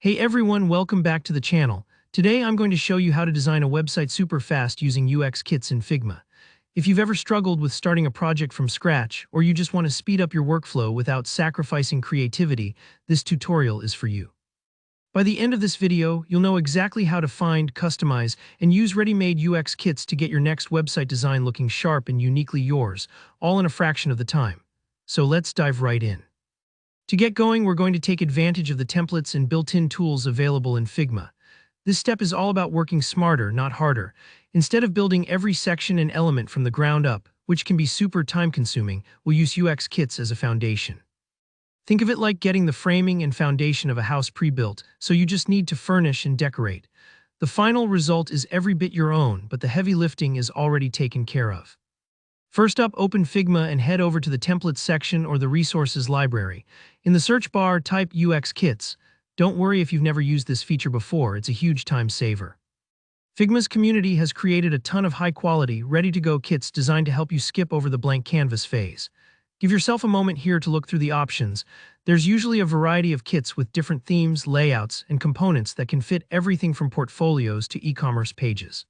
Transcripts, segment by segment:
Hey everyone, welcome back to the channel. Today I'm going to show you how to design a website super fast using UX kits in Figma. If you've ever struggled with starting a project from scratch, or you just want to speed up your workflow without sacrificing creativity, this tutorial is for you. By the end of this video, you'll know exactly how to find, customize, and use ready-made UX kits to get your next website design looking sharp and uniquely yours, all in a fraction of the time. So let's dive right in. To get going, we're going to take advantage of the templates and built-in tools available in Figma. This step is all about working smarter, not harder. Instead of building every section and element from the ground up, which can be super time-consuming, we'll use UX kits as a foundation. Think of it like getting the framing and foundation of a house pre-built, so you just need to furnish and decorate. The final result is every bit your own, but the heavy lifting is already taken care of. First up, open Figma and head over to the Templates section or the Resources library. In the search bar, type UX Kits. Don't worry if you've never used this feature before, it's a huge time saver. Figma's community has created a ton of high-quality, ready-to-go kits designed to help you skip over the blank canvas phase. Give yourself a moment here to look through the options. There's usually a variety of kits with different themes, layouts, and components that can fit everything from portfolios to e-commerce pages.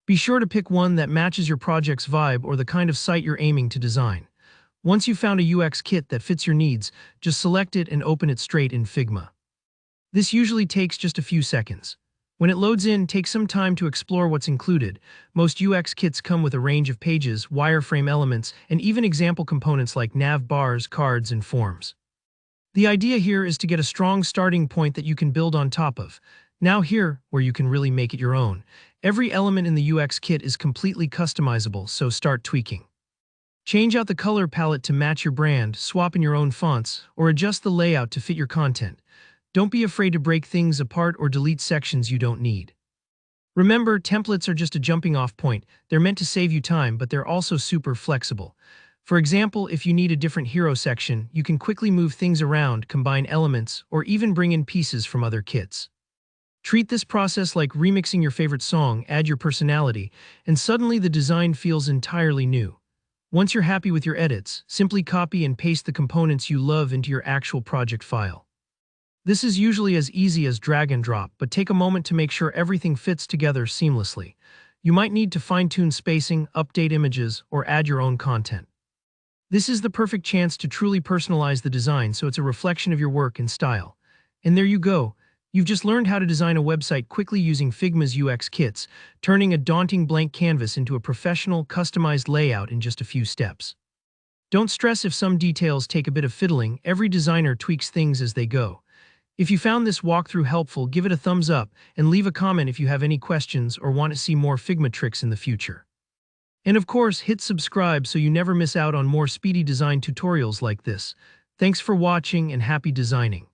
Be sure to pick one that matches your project's vibe or the kind of site you're aiming to design. Once you've found a UX kit that fits your needs, just select it and open it straight in Figma. This usually takes just a few seconds. When it loads in, take some time to explore what's included. Most UX kits come with a range of pages, wireframe elements, and even example components like nav bars, cards, and forms. The idea here is to get a strong starting point that you can build on top of. Now here, where you can really make it your own. Every element in the UX kit is completely customizable, so start tweaking. Change out the color palette to match your brand, swap in your own fonts, or adjust the layout to fit your content. Don't be afraid to break things apart or delete sections you don't need. Remember, templates are just a jumping-off point. They're meant to save you time, but they're also super flexible. For example, if you need a different hero section, you can quickly move things around, combine elements, or even bring in pieces from other kits. Treat this process like remixing your favorite song, add your personality, and suddenly the design feels entirely new. Once you're happy with your edits, simply copy and paste the components you love into your actual project file. This is usually as easy as drag and drop, but take a moment to make sure everything fits together seamlessly. You might need to fine-tune spacing, update images, or add your own content. This is the perfect chance to truly personalize the design so it's a reflection of your work and style. And there you go. You've just learned how to design a website quickly using Figma's UX kits, turning a daunting blank canvas into a professional, customized layout in just a few steps. Don't stress if some details take a bit of fiddling. Every designer tweaks things as they go. If you found this walkthrough helpful, give it a thumbs up and leave a comment if you have any questions or want to see more Figma tricks in the future. And of course, hit subscribe so you never miss out on more speedy design tutorials like this. Thanks for watching and happy designing.